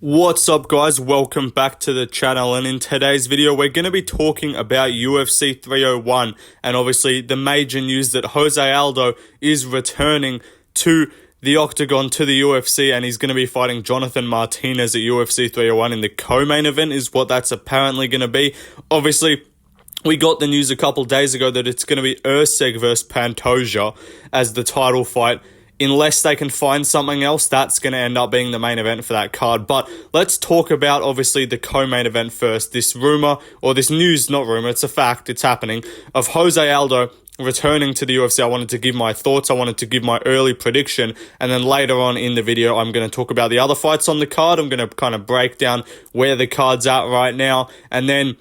What's up guys, welcome back to the channel, and in today's video we're going to be talking about UFC 301 and obviously the major news that Jose Aldo is returning to the octagon, to the UFC, and he's going to be fighting Jonathan Martinez at UFC 301 in the co-main event is what that's apparently going to be. Obviously, we got the news a couple days ago that it's going to be Erceg versus Pantoja as the title fight. Unless they can find something else, that's going to end up being the main event for that card. But let's talk about, obviously, the co-main event first. This rumor, or this news, not rumor, it's a fact, it's happening, of Jose Aldo returning to the UFC. I wanted to give my thoughts, I wanted to give my early prediction, and then later on in the video, I'm going to talk about the other fights on the card. I'm going to kind of break down where the card's at right now, and then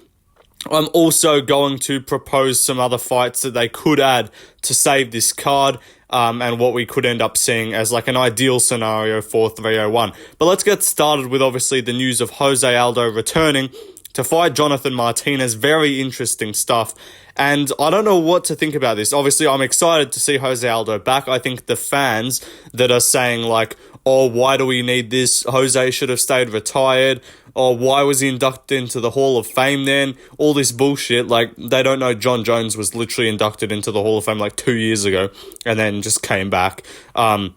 I'm also going to propose some other fights that they could add to save this card, and what we could end up seeing as like an ideal scenario for 301. But let's get started with obviously the news of Jose Aldo returning to fight Jonathan Martinez. Very interesting stuff. And I don't know what to think about this. Obviously, I'm excited to see Jose Aldo back. I think the fans that are saying like, oh, why do we need this? Jose should have stayed retired. Or why was he inducted into the Hall of Fame then? All this bullshit. Like, they don't know John Jones was literally inducted into the Hall of Fame like 2 years ago and then just came back. And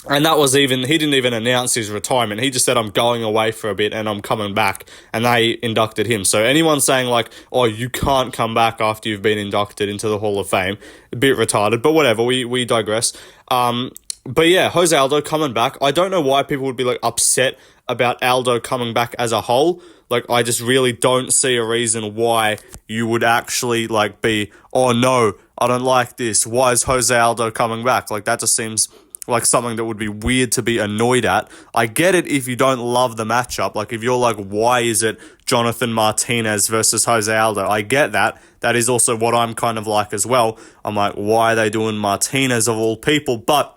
that was he didn't even announce his retirement. He just said, I'm going away for a bit and I'm coming back. And they inducted him. So anyone saying like, oh, you can't come back after you've been inducted into the Hall of Fame, a bit retarded, but whatever, we digress. But yeah, Jose Aldo coming back. I don't know why people would be like upset about Aldo coming back as a whole. Like, I just really don't see a reason why you would actually like be, oh no, I don't like this. Why is Jose Aldo coming back? Like, that just seems like something that would be weird to be annoyed at. I get it if you don't love the matchup. Like, if you're like, why is it Jonathan Martinez versus Jose Aldo? I get that. That is also what I'm kind of like as well. I'm like, why are they doing Martinez of all people? But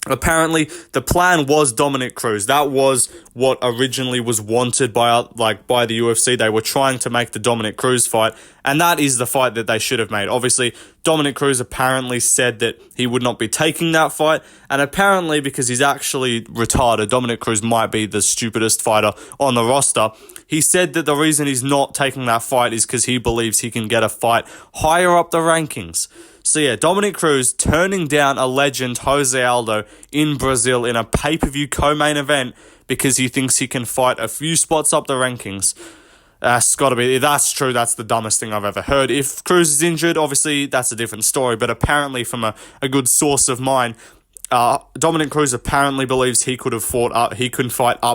apparently, the plan was Dominic Cruz. That was what originally was wanted by the UFC. They were trying to make the Dominic Cruz fight, and that is the fight that they should have made. Obviously, Dominic Cruz apparently said that he would not be taking that fight, and apparently because he's actually retarded, Dominic Cruz might be the stupidest fighter on the roster. He said that the reason he's not taking that fight is because he believes he can get a fight higher up the rankings. So yeah, Dominic Cruz turning down a legend, Jose Aldo, in Brazil in a pay-per-view co-main event because he thinks he can fight a few spots up the rankings. That's got to be, if that's true, that's the dumbest thing I've ever heard. If Cruz is injured, obviously that's a different story, but apparently from a good source of mine, Dominic Cruz apparently believes he could fight up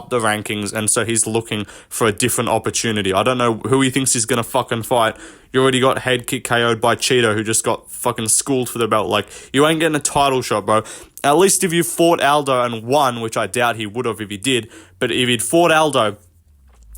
the rankings, and so he's looking for a different opportunity. I don't know who he thinks he's gonna fucking fight. You already got head kick KO'd by Cheeto, who just got fucking schooled for the belt. Like, you ain't getting a title shot, bro. At least if you fought Aldo and won, which I doubt he would have if he did, but if he'd fought Aldo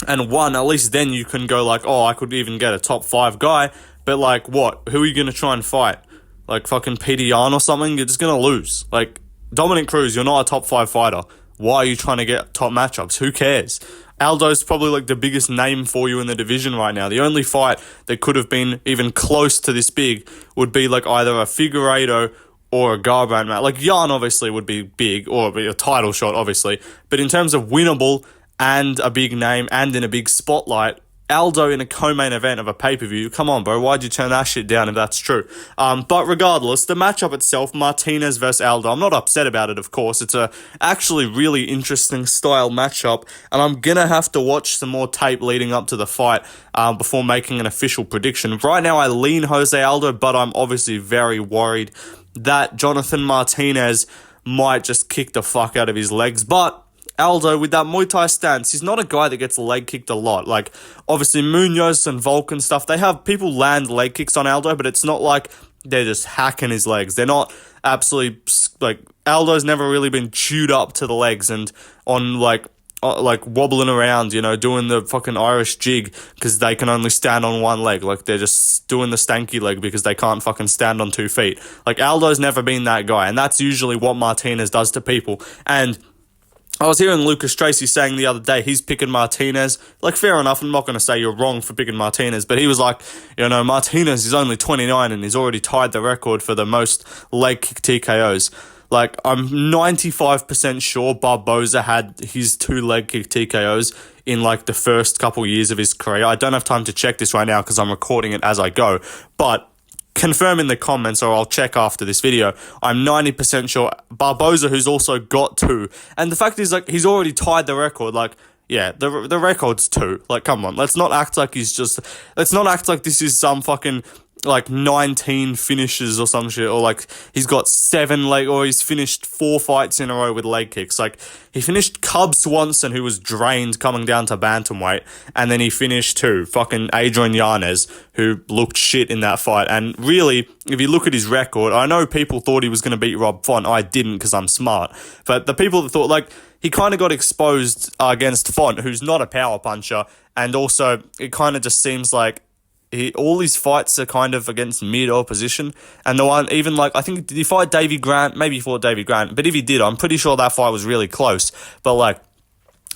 and won, at least then you can go like, oh, I could even get a top 5 guy. But like, what? Who are you gonna try and fight? Like fucking Peter Yan or something? You're just gonna lose. Like, Dominic Cruz, you're not a top 5 fighter. Why are you trying to get top matchups? Who cares? Aldo's probably like the biggest name for you in the division right now. The only fight that could have been even close to this big would be like either a Figueiredo or a Garbrandt match. Like, Yan obviously would be big, or be a title shot obviously. But in terms of winnable and a big name and in a big spotlight, Aldo in a co-main event of a pay-per-view, come on, bro, why'd you turn that shit down if that's true? But regardless, the matchup itself, Martinez versus Aldo, I'm not upset about it, of course. It's a actually really interesting style matchup, and I'm gonna have to watch some more tape leading up to the fight before making an official prediction. Right now, I lean Jose Aldo, but I'm obviously very worried that Jonathan Martinez might just kick the fuck out of his legs, but Aldo, with that Muay Thai stance, he's not a guy that gets leg kicked a lot. Like, obviously, Munoz and Volk and stuff, they have people land leg kicks on Aldo, but it's not like they're just hacking his legs. They're not absolutely, like, Aldo's never really been chewed up to the legs and on, like wobbling around, you know, doing the fucking Irish jig because they can only stand on one leg. Like, they're just doing the stanky leg because they can't fucking stand on 2 feet. Like, Aldo's never been that guy, and that's usually what Martinez does to people. And I was hearing Lucas Tracy saying the other day he's picking Martinez. Like, fair enough, I'm not going to say you're wrong for picking Martinez, but he was like, you know, Martinez is only 29 and he's already tied the record for the most leg kick TKOs. Like, I'm 95% sure Barboza had his 2 leg kick TKOs in, like, the first couple years of his career. I don't have time to check this right now because I'm recording it as I go, but confirm in the comments or I'll check after this video. I'm 90% sure Barboza, who's also got 2, and the fact is, like, he's already tied the record. Like, yeah, the record's 2. Like, come on, let's not act like this is some fucking, like, 19 finishes or some shit, or like he's got 7 leg, or he's finished 4 fights in a row with leg kicks. Like, he finished Cub Swanson, who was drained coming down to bantamweight, and then he finished fucking Adrian Yanez, who looked shit in that fight. And really, if you look at his record, I know people thought he was going to beat Rob Font. I didn't, because I'm smart, but the people that thought, like, he kind of got exposed against Font, who's not a power puncher, and also it kind of just seems like all his fights are kind of against mid opposition. And the one, even, like, I think, did he fight Davey Grant? Maybe he fought Davey Grant, but if he did, I'm pretty sure that fight was really close. But, like,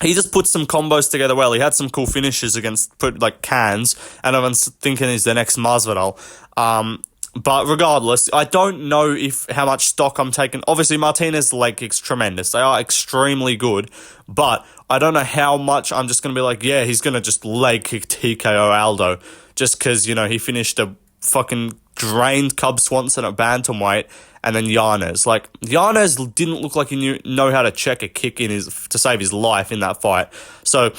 he just put some combos together well. He had some cool finishes against, like, Cans, and everyone's thinking he's the next Masvidal. But regardless, I don't know how much stock I'm taking. Obviously, Martinez's leg kicks tremendous. They are extremely good, but I don't know how much I'm just going to be like, yeah, he's going to just leg kick TKO Aldo, just because, you know, he finished a fucking drained Cub Swanson at bantamweight, and then Yanez. Like, Yanez didn't look like he know how to check a kick to save his life in that fight. So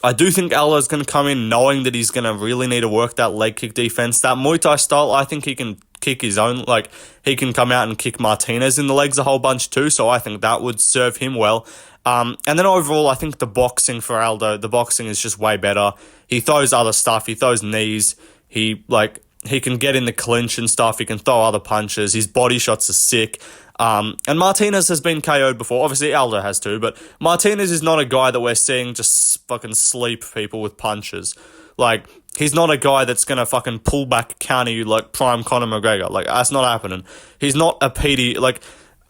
I do think Aldo's going to come in knowing that he's going to really need to work that leg kick defense. That Muay Thai style, I think he can kick his own. Like, he can come out and kick Martinez in the legs a whole bunch too, so I think that would serve him well. And then overall, I think the boxing for Aldo, the boxing is just way better. He throws other stuff. He throws knees. He can get in the clinch and stuff. He can throw other punches. His body shots are sick. And Martinez has been KO'd before. Obviously, Aldo has too, but Martinez is not a guy that we're seeing just fucking sleep people with punches. Like, he's not a guy that's going to fucking pull back counter you like prime Conor McGregor. Like, that's not happening. He's not a PD. Like,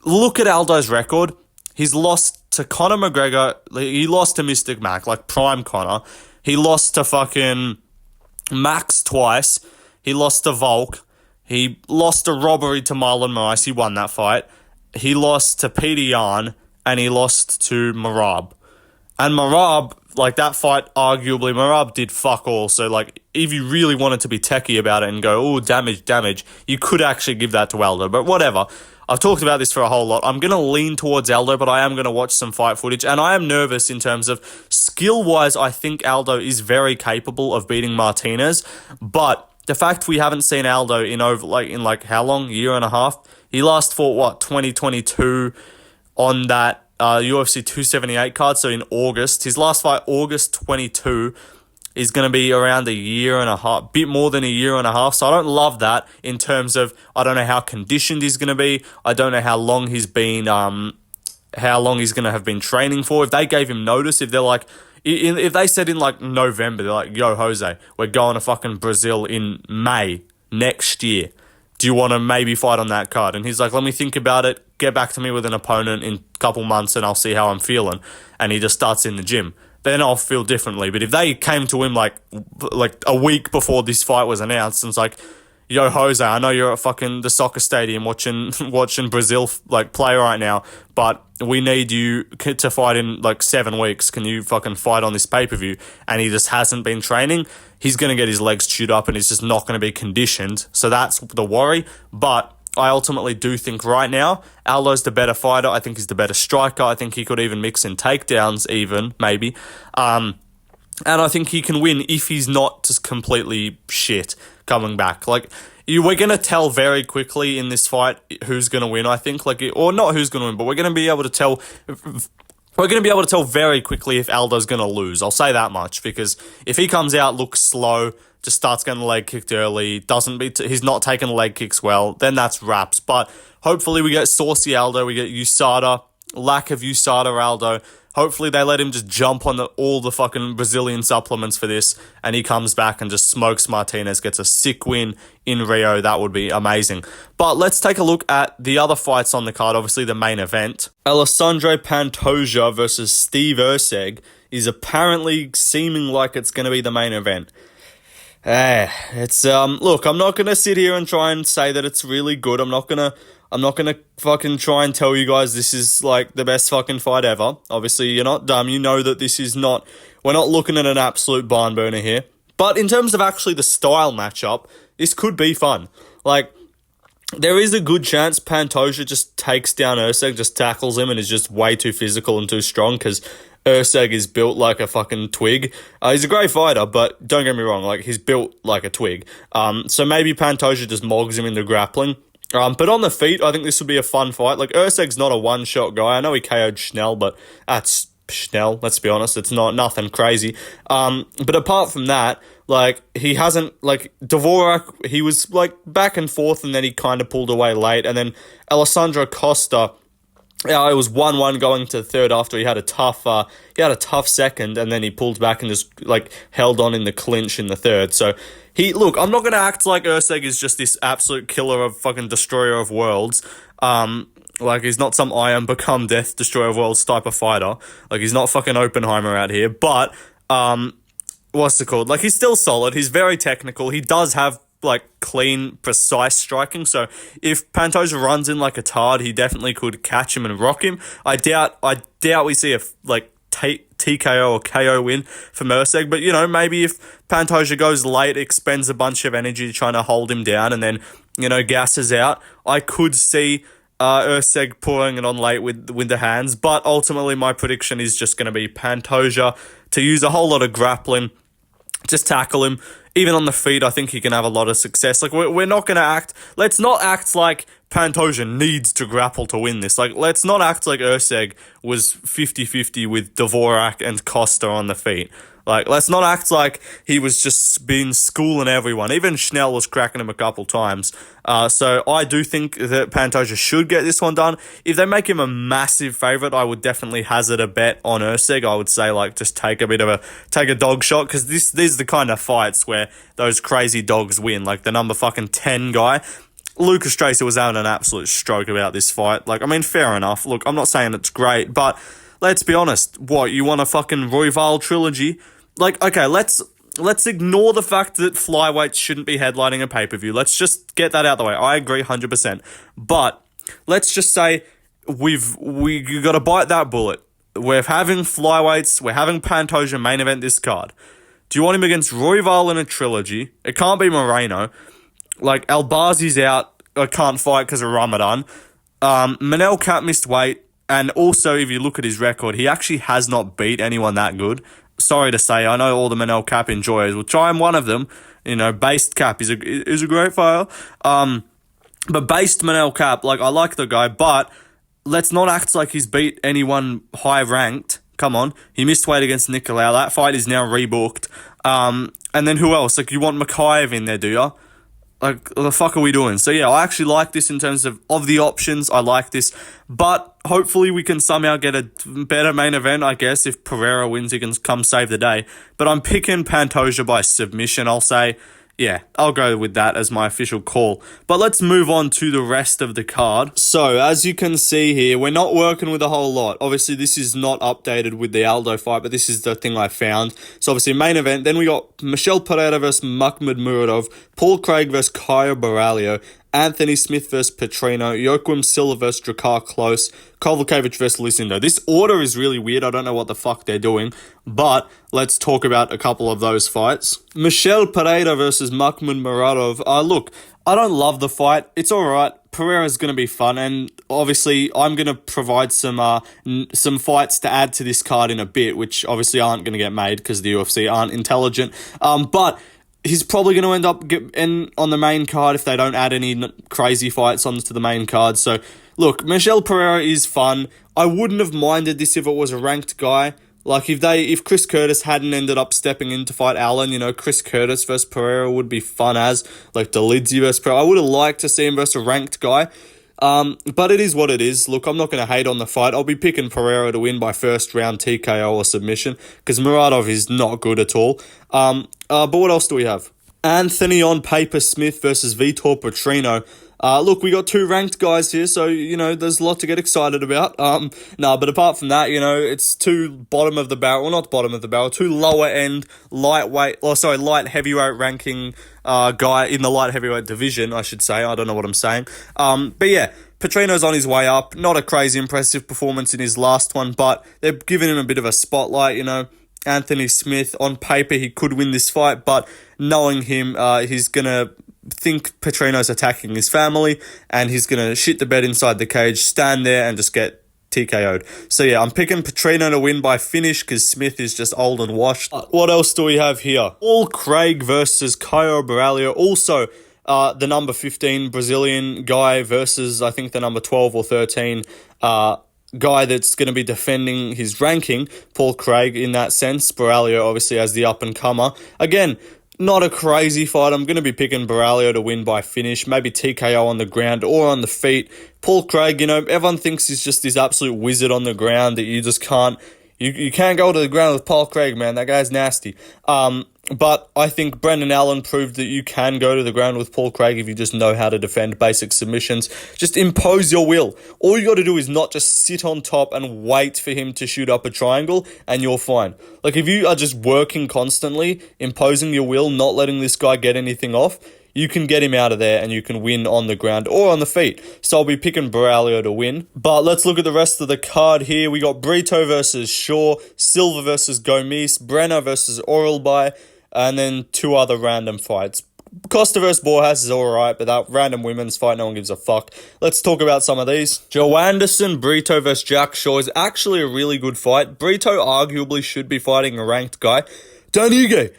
look at Aldo's record. He's lost to Conor McGregor. He lost to Mystic Mac, like prime Conor. He lost to fucking Max twice. He lost to Volk. He lost a robbery to Marlon Moraes. He won that fight. He lost to Peter Yan, and he lost to Marab. And Marab, like, that fight, arguably, Marab did fuck all. So, like, if you really wanted to be techie about it and go, oh, damage, you could actually give that to Aldo. But whatever. I've talked about this for a whole lot. I'm going to lean towards Aldo, but I am going to watch some fight footage. And I am nervous in terms of skill-wise. I think Aldo is very capable of beating Martinez. But the fact we haven't seen Aldo in how long? Year and a half? He last fought, 2022 on that UFC 278 card, so in August. His last fight, August 22, is going to be around a year and a half, bit more than a year and a half. So I don't love that in terms of, I don't know how conditioned he's going to be. I don't know how long he's been, how long he's going to have been training for. If they gave him notice, if they're like, if they said in like November, they're like, yo, Jose, we're going to fucking Brazil in May next year. Do you want to maybe fight on that card? And he's like, let me think about it. Get back to me with an opponent in a couple months and I'll see how I'm feeling. And he just starts in the gym. Then I'll feel differently. But if they came to him like a week before this fight was announced and it's like, yo, Jose, I know you're at fucking the soccer stadium watching Brazil like play right now, but we need you to fight in like 7 weeks. Can you fucking fight on this pay-per-view? And he just hasn't been training. He's going to get his legs chewed up and he's just not going to be conditioned. So that's the worry. But I ultimately do think right now, Aldo's the better fighter. I think he's the better striker. I think he could even mix in takedowns even, maybe. And I think he can win if he's not just completely shit coming back. Like, we're going to tell very quickly in this fight who's going to win, I think. Or not who's going to win, but we're going to be able to tell... We're going to be able to tell very quickly if Aldo's going to lose. I'll say that much, because if he comes out, looks slow, just starts getting the leg kicked early, he's not taking leg kicks well, then that's wraps. But hopefully we get saucy Aldo, we get USADA, lack of USADA Aldo. Hopefully they let him just jump on all the fucking Brazilian supplements for this, and he comes back and just smokes Martinez, gets a sick win in Rio. That would be amazing. But let's take a look at the other fights on the card, obviously the main event. Alessandro Pantoja versus Steve Erceg is apparently seeming like it's going to be the main event. Look, I'm not going to sit here and try and say that it's really good. I'm not going I'm not going to fucking try and tell you guys this is, like, the best fucking fight ever. Obviously, you're not dumb. You know that this is not... We're not looking at an absolute barn burner here. But in terms of actually the style matchup, this could be fun. Like, there is a good chance Pantoja just takes down Erceg, just tackles him, and is just way too physical and too strong, because Erceg is built like a fucking twig. He's a great fighter, but don't get me wrong, like, he's built like a twig. So maybe Pantoja just mogs him into grappling. But on the feet, I think this would be a fun fight. Like, Erceg's not a one-shot guy. I know he KO'd Schnell, but that's Schnell, let's be honest. It's nothing crazy. But apart from that, like, he hasn't, like, Dvorak, he was, like, back and forth, and then he kind of pulled away late. And then Alessandro Costa, it was 1-1 going to the third after he had a tough second, and then he pulled back and just, like, held on in the clinch in the third. So, look, I'm not going to act like Erceg is just this absolute killer of fucking destroyer of worlds. Like, he's not some I am become death destroyer of worlds type of fighter. Like, he's not fucking Oppenheimer out here. But, what's it called? Like, he's still solid. He's very technical. He does have, like, clean, precise striking. So, if Pantoja runs in like a tard, he definitely could catch him and rock him. I doubt we see a, like, TKO or KO win for Erceg, but, you know, maybe if Pantoja goes late, expends a bunch of energy trying to hold him down, and then, you know, gasses out, I could see Erceg pouring it on late with the hands. But ultimately, my prediction is just going to be Pantoja to use a whole lot of grappling, just tackle him. Even on the feet, I think he can have a lot of success. Like, we're not going to act... Let's not act like Pantoja needs to grapple to win this. Like, let's not act like Erceg was 50-50 with Dvorak and Costa on the feet. Like, let's not act like he was just been schooling everyone. Even Schnell was cracking him a couple times. So I do think that Pantoja should get this one done. If they make him a massive favourite, I would definitely hazard a bet on Erceg. I would say, like, just take a dog shot, because these are the kind of fights where those crazy dogs win. Like, the number fucking 10 guy. Lucas Tracer was having an absolute stroke about this fight. Like, I mean, fair enough. Look, I'm not saying it's great, but let's be honest. What, you want a fucking Royval trilogy? Like, okay, let's ignore the fact that flyweights shouldn't be headlining a pay-per-view. Let's just get that out the way. I agree 100%. But let's just say we got to bite that bullet. We're having flyweights. We're having Pantoja main event this card. Do you want him against Royval in a trilogy? It can't be Moreno. Like, Albazi's out. I can't fight because of Ramadan. Manel Kape missed weight. And also, if you look at his record, he actually has not beat anyone that good. Sorry to say, I know all the Manel Kape enjoyers will try and one of them. You know, based Kape is a great fighter. But based Manel Kape, like, I like the guy, but let's not act like he's beat anyone high ranked. Come on, he missed weight against Nicolau. That fight is now rebooked. And then who else? Like, you want Mikhaev in there, do you? Like, what the fuck are we doing? So, yeah, I actually like this in terms of the options. I like this. But hopefully we can somehow get a better main event, I guess. If Pereira wins, he can come save the day. But I'm picking Pantoja by submission, I'll say. Yeah, I'll go with that as my official call. But let's move on to the rest of the card. So, as you can see here, we're not working with a whole lot. Obviously, this is not updated with the Aldo fight, but this is the thing I found. So, obviously, main event. Then we got Michel Pereira versus Makhmud Muradov, Paul Craig versus Caio Borralho, Anthony Smith versus Petrino, Joaquim Silva versus Drakkar Klose, Kovacevic versus Lucindo. This order is really weird. I don't know what the fuck they're doing, but let's talk about a couple of those fights. Michel Pereira versus Makhmud Muradov. Look, I don't love the fight. It's alright. Pereira's going to be fun, and obviously I'm going to provide some fights to add to this card in a bit, which obviously aren't going to get made because the UFC aren't intelligent. But he's probably going to end up getting on the main card if they don't add any crazy fights onto the main card. So, look, Michel Pereira is fun. I wouldn't have minded this if it was a ranked guy. Like, if Chris Curtis hadn't ended up stepping in to fight Allen, you know, Chris Curtis versus Pereira would be fun as, like, Dolidze versus Pereira. I would have liked to see him versus a ranked guy. But it is what it is. Look, I'm not going to hate on the fight. I'll be picking Pereira to win by first round TKO or submission, because Muradov is not good at all. But what else do we have? Anthony on paper Smith versus Vitor Petrino. Look, we got two ranked guys here, so, you know, there's a lot to get excited about. But apart from that, you know, it's two bottom of the barrel, well, not bottom of the barrel, two lower end light heavyweight ranking guy in the light heavyweight division, I should say. I don't know what I'm saying. But yeah, Petrino's on his way up. Not a crazy impressive performance in his last one, but they're giving him a bit of a spotlight, you know. Anthony Smith, on paper, he could win this fight, but knowing him, he's going to think Petrino's attacking his family, and he's going to shit the bed inside the cage, stand there, and just get TKO'd. So yeah, I'm picking Petrino to win by finish because Smith is just old and washed. What else do we have here? Paul Craig versus Caio Borralho. Also, the number 15 Brazilian guy versus, I think, the number 12 or 13 guy that's going to be defending his ranking, Paul Craig, in that sense. Borralho, obviously, as the up-and-comer. Again, not a crazy fight. I'm going to be picking Borralho to win by finish, maybe TKO on the ground or on the feet. Paul Craig, you know, everyone thinks he's just this absolute wizard on the ground that you just can't... You can't go to the ground with Paul Craig, man. That guy's nasty. But I think Brendan Allen proved that you can go to the ground with Paul Craig if you just know how to defend basic submissions. Just impose your will. All you got to do is not just sit on top and wait for him to shoot up a triangle, and you're fine. Like, if you are just working constantly, imposing your will, not letting this guy get anything off, you can get him out of there and you can win on the ground or on the feet. So I'll be picking Borralho to win. But let's look at the rest of the card here. We got Brito versus Shaw, Silva versus Gomes, Brenner versus Oralby, and then two other random fights. Costa versus Borjas is alright, but that random women's fight, no one gives a fuck. Let's talk about some of these. Joe Anderson, Brito versus Jack Shaw is actually a really good fight. Brito arguably should be fighting a ranked guy. Dan Ige.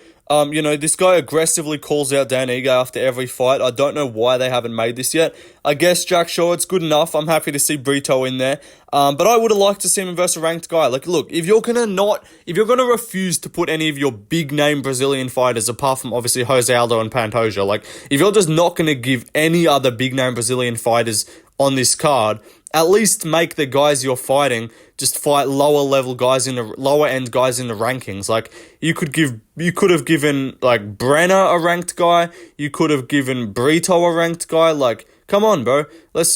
You know, this guy aggressively calls out Dan Ige after every fight. I don't know why they haven't made this yet. I guess Jack Shaw, it's good enough. I'm happy to see Brito in there. But I would have liked to see him versus a ranked guy. Like, look, if you're gonna refuse to put any of your big name Brazilian fighters, apart from obviously Jose Aldo and Pantoja, like, if you're just not gonna give any other big name Brazilian fighters on this card, at least make the guys you're fighting just fight lower level guys in the lower end guys in the rankings. Like, you could have given like Brenner a ranked guy. You could have given Brito a ranked guy. Like, come on, bro. Let's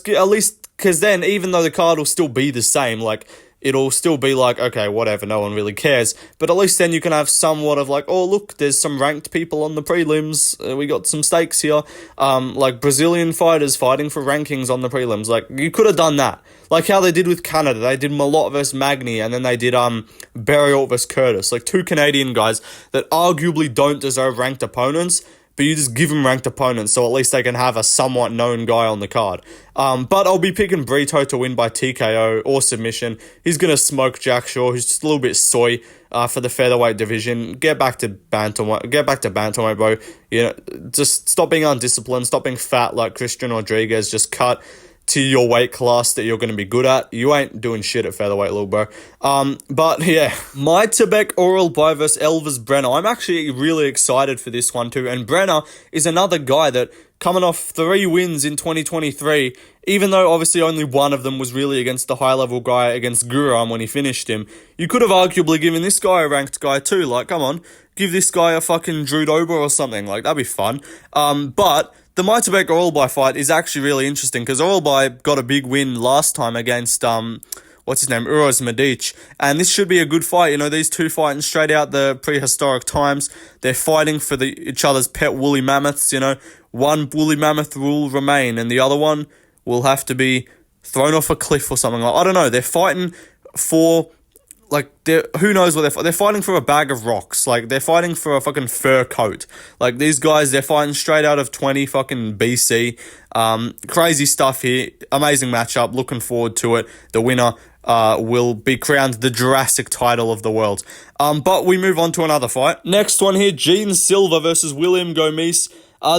get at least, because then even though the card will still be the same, like, it'll still be like, okay, whatever, no one really cares. But at least then you can have somewhat of like, oh, look, there's some ranked people on the prelims. We got some stakes here. Like Brazilian fighters fighting for rankings on the prelims. Like, you could have done that. Like how they did with Canada. They did Malott versus Magny, and then they did Barriault versus Curtis. Like, two Canadian guys that arguably don't deserve ranked opponents, but you just give them ranked opponents, so at least they can have a somewhat known guy on the card. But I'll be picking Brito to win by TKO or submission. He's going to smoke Jack Shaw, who's just a little bit soy for the featherweight division. Get back to bantamweight, bro. You know, just stop being undisciplined, stop being fat like Christian Rodriguez. Just cut to your weight class that you're going to be good at. You ain't doing shit at featherweight, little bro. But yeah, my Tebek Oralby versus Elvis Brenner. I'm actually really excited for this one too. And Brenner is another guy that, coming off 3 wins in 2023, even though obviously only one of them was really against the high-level guy against Guram when he finished him, you could have arguably given this guy a ranked guy too. Like, come on, give this guy a fucking Drew Dober or something. Like, that'd be fun. But the Majtebek Oralby fight is actually really interesting because Oralby got a big win last time against Uros Medic, and this should be a good fight. You know, these two fighting straight out the prehistoric times. They're fighting for each other's pet woolly mammoths. You know, one woolly mammoth will remain, and the other one will have to be thrown off a cliff or something. Like, I don't know. They're fighting for, like, who knows what they're fighting for, a bag of rocks. Like, they're fighting for a fucking fur coat. Like, these guys, they're fighting straight out of 20 fucking BC. Crazy stuff here. Amazing matchup. Looking forward to it. The winner will be crowned the Jurassic title of the world. But we move on to another fight. Next one here, Gene Silva versus William Gomes.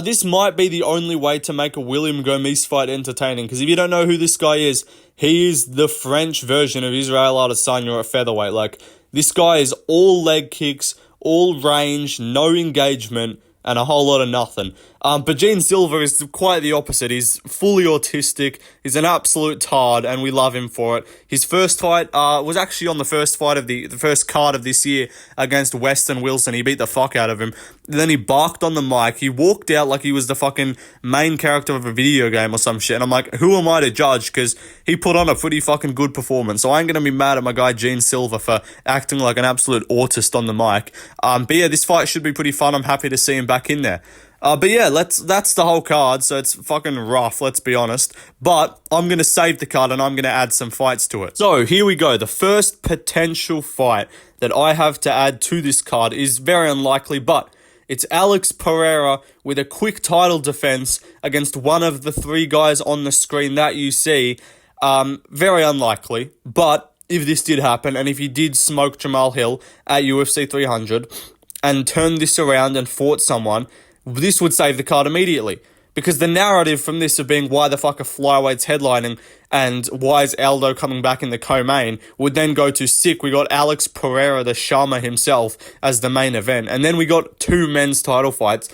This might be the only way to make a William Gomes fight entertaining, because if you don't know who this guy is, he is the French version of Israel Adesanya at featherweight. Like, this guy is all leg kicks, all range, no engagement, and a whole lot of nothing. But Gene Silva is quite the opposite. He's fully autistic. He's an absolute tard, and we love him for it. His first fight was actually on the first fight of the first card of this year against Weston Wilson. He beat the fuck out of him. Then he barked on the mic. He walked out like he was the fucking main character of a video game or some shit. And I'm like, who am I to judge? Because he put on a pretty fucking good performance. So I ain't going to be mad at my guy Gene Silva for acting like an absolute autist on the mic. But yeah, this fight should be pretty fun. I'm happy to see him back in there. But yeah, that's the whole card, so it's fucking rough, let's be honest. But I'm going to save the card and I'm going to add some fights to it. So here we go. The first potential fight that I have to add to this card is very unlikely, but it's Alex Pereira with a quick title defense against one of the three guys on the screen that you see. Very unlikely, but if this did happen, and if he did smoke Jamal Hill at UFC 300 and turned this around and fought someone, this would save the card immediately. Because the narrative from this of being why the fuck are flyweights headlining and why is Aldo coming back in the co-main would then go to sick. We got Alex Pereira, the Sharma himself, as the main event. And then we got two men's title fights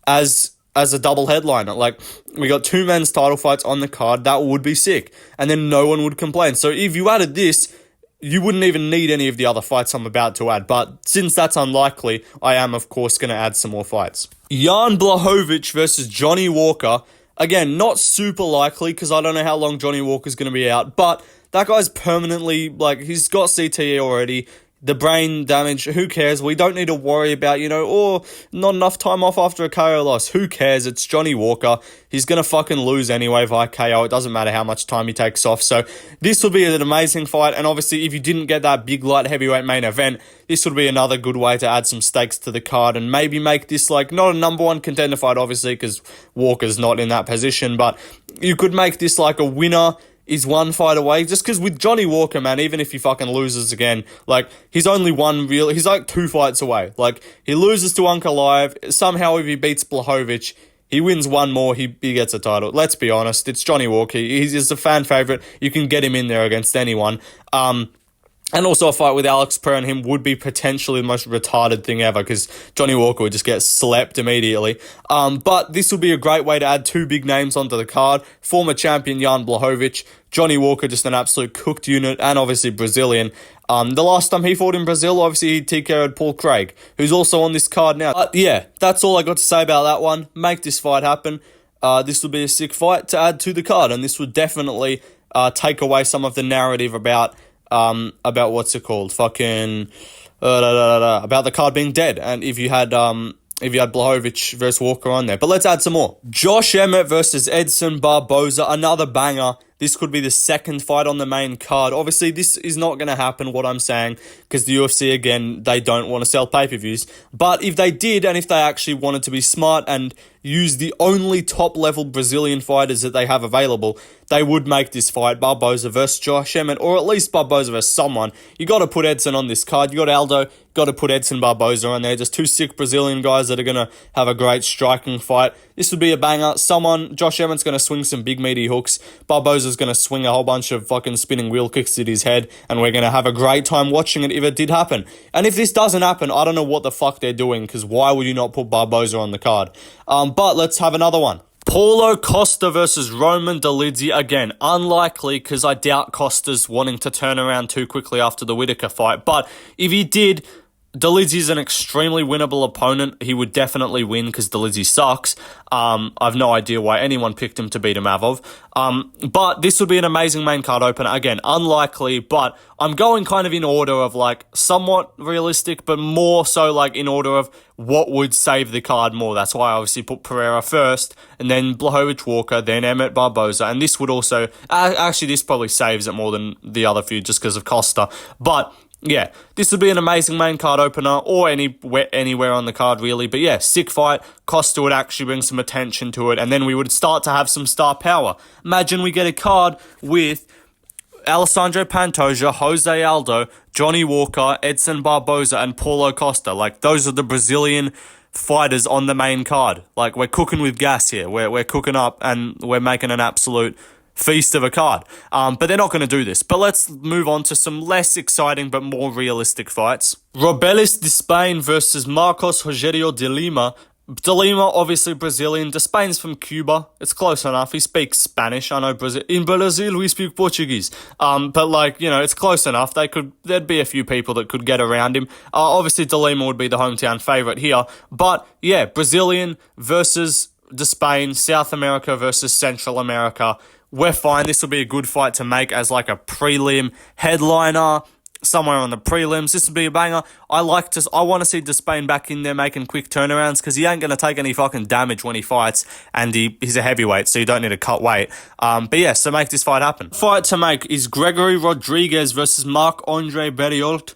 as a double headliner. Like, we got two men's title fights on the card. That would be sick. And then no one would complain. So if you added this, you wouldn't even need any of the other fights I'm about to add. But since that's unlikely, I am, of course, going to add some more fights. Jan Blachowicz versus Johnny Walker. Again, not super likely because I don't know how long Johnny Walker's going to be out. But that guy's permanently, like, he's got CTE already. The brain damage, who cares? We don't need to worry about, not enough time off after a KO loss. Who cares? It's Johnny Walker. He's going to fucking lose anyway via KO. It doesn't matter how much time he takes off. So this would be an amazing fight. And obviously, if you didn't get that big light heavyweight main event, this would be another good way to add some stakes to the card and maybe make this, like, not a number one contender fight, obviously, because Walker's not in that position. But you could make this like a winner is one fight away. Just because with Johnny Walker, man, even if he fucking loses again, like, he's only he's like 2 fights away. Like, he loses to Ankalaev. Somehow, if he beats Blachowicz, he wins one more, he gets a title. Let's be honest, it's Johnny Walker. He's a fan favorite. You can get him in there against anyone. And also a fight with Alex Pereira and him would be potentially the most retarded thing ever because Johnny Walker would just get slept immediately. But this would be a great way to add 2 big names onto the card. Former champion Jan Blachowicz, Johnny Walker, just an absolute cooked unit, and obviously Brazilian. The last time he fought in Brazil, obviously he TKO'd Paul Craig, who's also on this card now. But yeah, that's all I got to say about that one. Make this fight happen. This would be a sick fight to add to the card, and this would definitely take away some of the narrative about what's it called? About the card being dead. And if you had Blachowicz versus Walker on there. But let's add some more. Josh Emmett versus Edson Barboza, another banger. This could be the second fight on the main card. Obviously, this is not going to happen, what I'm saying, because the UFC, again, they don't want to sell pay-per-views. But if they did, and if they actually wanted to be smart and use the only top-level Brazilian fighters that they have available, they would make this fight, Barboza versus Josh Emmett, or at least Barboza versus someone. You got to put Edson on this card. You got Aldo, got to put Edson Barboza on there. Just 2 sick Brazilian guys that are going to have a great striking fight. This would be a banger. Josh Emmett's going to swing some big meaty hooks. Barboza's going to swing a whole bunch of fucking spinning wheel kicks at his head, and we're going to have a great time watching it if it did happen. And if this doesn't happen, I don't know what the fuck they're doing, because why would you not put Barboza on the card? But let's have another one. Paulo Costa versus Roman Dolidze. Again, unlikely, because I doubt Costa's wanting to turn around too quickly after the Whittaker fight. But if he did, Dolidze is an extremely winnable opponent. He would definitely win because Dolidze sucks. I've no idea why anyone picked him to beat Imavov. But this would be an amazing main card opener. Again, unlikely, but I'm going kind of in order of like somewhat realistic, but more so like in order of what would save the card more. That's why I obviously put Pereira first, and then Blachowicz Walker, then Emmett Barboza, and this would also, actually this probably saves it more than the other few just because of Costa. But yeah, this would be an amazing main card opener, or anywhere on the card really. But yeah, sick fight. Costa would actually bring some attention to it, and then we would start to have some star power. Imagine we get a card with Alessandro Pantoja, Jose Aldo, Johnny Walker, Edson Barboza, and Paulo Costa. Like, those are the Brazilian fighters on the main card. Like, we're cooking with gas here. We're cooking up, and we're making an absolute feast of a card. But they're not going to do this. But let's move on to some less exciting but more realistic fights. Robelis de Spain versus Marcos Rogerio de Lima. De Lima, obviously Brazilian. De Spain's from Cuba. It's close enough. He speaks Spanish. I know in Brazil we speak Portuguese. But like, it's close enough. There'd be a few people that could get around him. Obviously De Lima would be the hometown favorite here. But yeah, Brazilian versus De Spain, South America versus Central America. We're fine. This will be a good fight to make as like a prelim headliner. somewhere on the prelims. This would be a banger. I want to see Despain back in there making quick turnarounds because he ain't going to take any fucking damage when he fights, and he's a heavyweight, so you don't need to cut weight. But yeah, so make this fight happen. Fight to make is Gregory Rodriguez versus Marc-Andre Berriault.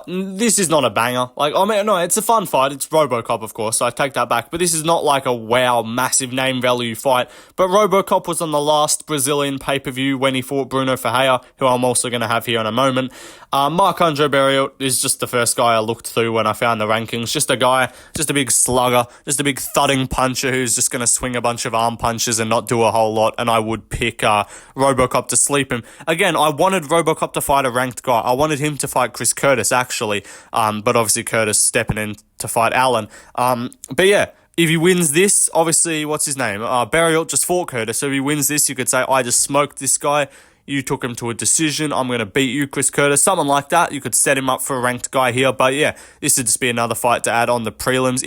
This is not a banger. Like, I mean, no, it's a fun fight. It's RoboCop, of course, so I take that back. But this is not like a wow, massive name value fight. But RoboCop was on the last Brazilian pay-per-view when he fought Bruno Ferreira, who I'm also going to have here in a moment. Marc-Andre Berriault is just the first guy I looked through when I found the rankings. Just a guy, just a big slugger, just a big thudding puncher who's just going to swing a bunch of arm punches and not do a whole lot. And I would pick RoboCop to sleep him. Again, I wanted RoboCop to fight a ranked guy. I wanted him to fight Chris Curtis, actually, but obviously Curtis stepping in to fight Allen. But yeah, if he wins this, obviously, what's his name? Berriault just fought Curtis, so if he wins this, you could say, I just smoked this guy, you took him to a decision, I'm going to beat you, Chris Curtis, something like that. You could set him up for a ranked guy here, but yeah, this would just be another fight to add on the prelims.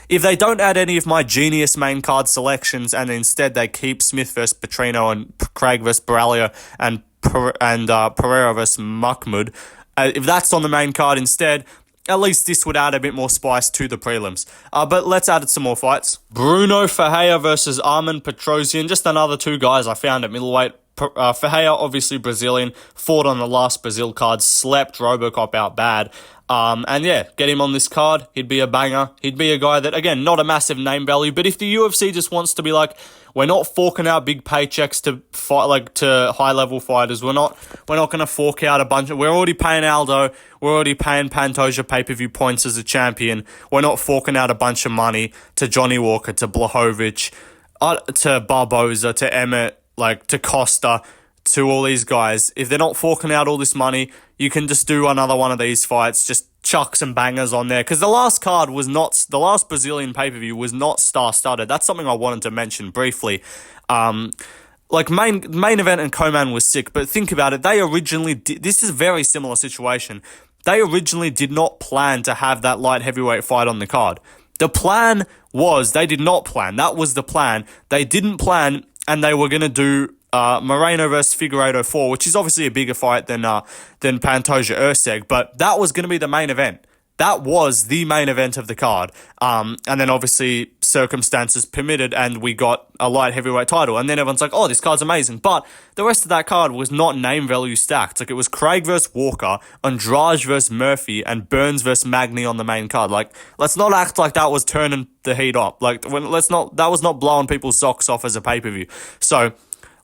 If they don't add any of my genius main card selections, and instead they keep Smith versus Petrino and Craig versus Borralho and Pereira versus Mahmoud, if that's on the main card instead, at least this would add a bit more spice to the prelims. But let's add some more fights. Bruno Ferreira versus Armen Petrosian. Just another two guys I found at middleweight. Ferreira, obviously Brazilian, fought on the last Brazil card, slept RoboCop out bad. And yeah, get him on this card. He'd be a banger. He'd be a guy that, again, not a massive name value, but if the UFC just wants to be like, we're not forking out big paychecks to fight, like, to high-level fighters. We're not going to fork out a bunch of... We're already paying Aldo. We're already paying Pantoja pay-per-view points as a champion. We're not forking out a bunch of money to Johnny Walker, to Blachowicz, to Barboza, to Emmett, like, to Costa, to all these guys. If they're not forking out all this money, you can just do another one of these fights. Just chuck some bangers on there, because the last card was not, the last Brazilian pay-per-view was not star-studded. That's something I wanted to mention briefly. Like, main event and co-man was sick, but think about it, they originally this is a very similar situation. They originally did not plan to have that light heavyweight fight on the card. The plan was, they did not plan, that was the plan. They didn't plan, and they were going to do Moreno versus Figueiredo 4, which is obviously a bigger fight than Pantoja Erceg, but that was going to be the main event. That was the main event of the card. And then obviously circumstances permitted and we got a light heavyweight title. And then everyone's like, oh, this card's amazing. But the rest of that card was not name value stacked. Like, it was Craig versus Walker, Andrade versus Murphy, and Burns versus Magny on the main card. Like, let's not act like that was turning the heat up. Like, that was not blowing people's socks off as a pay-per-view. So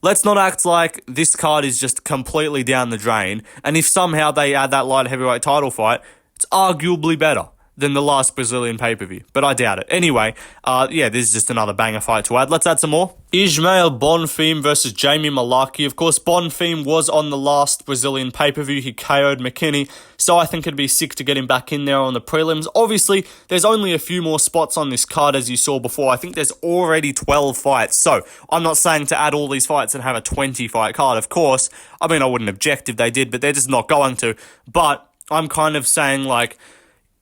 let's not act like this card is just completely down the drain. And if somehow they add that light heavyweight title fight, it's arguably better than the last Brazilian pay-per-view, but I doubt it. Anyway, yeah, this is just another banger fight to add. Let's add some more. Ismael Bonfim versus Jamie Malaki. Of course, Bonfim was on the last Brazilian pay-per-view. He KO'd McKinney, so I think it'd be sick to get him back in there on the prelims. Obviously, there's only a few more spots on this card, as you saw before. I think there's already 12 fights, so I'm not saying to add all these fights and have a 20-fight card, of course. I mean, I wouldn't object if they did, but they're just not going to. But I'm kind of saying, like,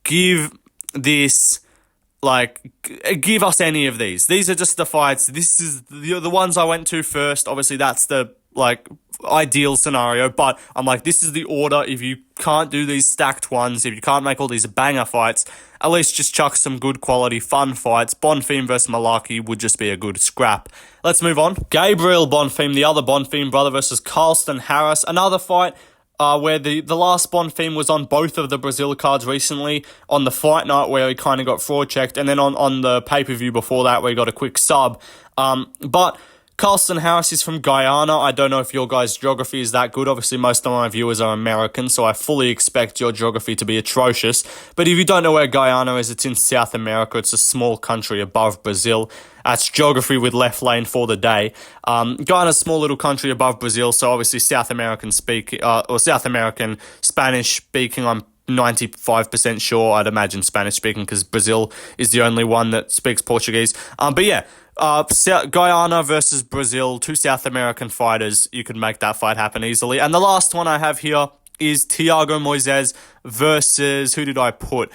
give us any of these. These are just the fights. This is the ones I went to first. Obviously, that's the, like, ideal scenario, but I'm like, this is the order. If you can't do these stacked ones, if you can't make all these banger fights, at least just chuck some good quality, fun fights. Bonfim versus Malaki would just be a good scrap. Let's move on. Gabriel Bonfim, the other Bonfim brother, versus Carlston Harris. Another fight where the last Bonfim was on both of the Brazil cards recently, on the fight night where he kind of got fraud checked, and then on the pay-per-view before that where he got a quick sub. But Carlston Harris is from Guyana. I don't know if your guys' geography is that good. Obviously, most of my viewers are American, so I fully expect your geography to be atrocious. But if you don't know where Guyana is, it's in South America. It's a small country above Brazil. That's geography with left lane for the day. Guyana's a small little country above Brazil, so obviously South American Spanish speaking, I'm 95% sure. I'd imagine Spanish speaking because Brazil is the only one that speaks Portuguese. But yeah, Guyana versus Brazil, two South American fighters. You could make that fight happen easily. And the last one I have here is Thiago Moises versus, who did I put?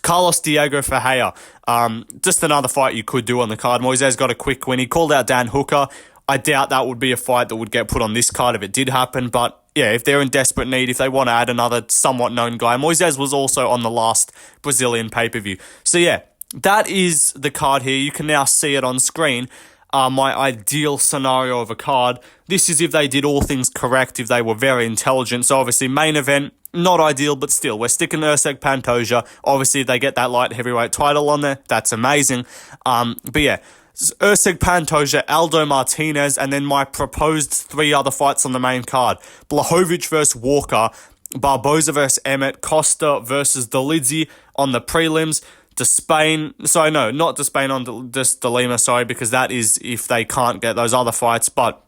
Carlos Diego Ferreira. Just another fight you could do on the card. Moises got a quick win. He called out Dan Hooker. I doubt that would be a fight that would get put on this card if it did happen, but yeah, if they're in desperate need, if they want to add another somewhat known guy. Moises was also on the last Brazilian pay-per-view. So yeah, that is the card here. You can now see it on screen. My ideal scenario of a card. This is if they did all things correct, if they were very intelligent. So obviously main event, not ideal, but still, we're sticking Erceg Pantoja. Obviously, if they get that light heavyweight title on there, that's amazing. But yeah, Erceg Pantoja, Aldo Martinez, and then my proposed 3 other fights on the main card. Blachowicz versus Walker, Barboza versus Emmett, Costa versus Dolidze on the prelims. Not Despain on just De Lima, sorry, because that is if they can't get those other fights. But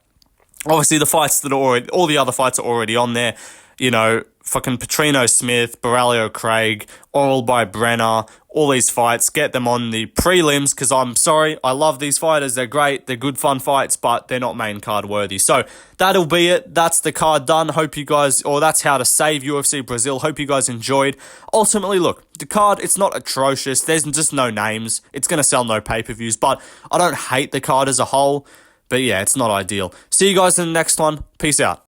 obviously the fights that are already, all the other fights are already on there. You know, fucking Petrino Smith, Borrelio Craig, Oral by Brenner, all these fights, get them on the prelims, because I'm sorry, I love these fighters, they're great, they're good fun fights, but they're not main card worthy. So that'll be it, that's the card done. Hope you guys, or that's how to save UFC Brazil. Hope you guys enjoyed. Ultimately, look, the card, it's not atrocious, there's just no names, it's going to sell no pay-per-views, but I don't hate the card as a whole, but yeah, it's not ideal. See you guys in the next one, peace out.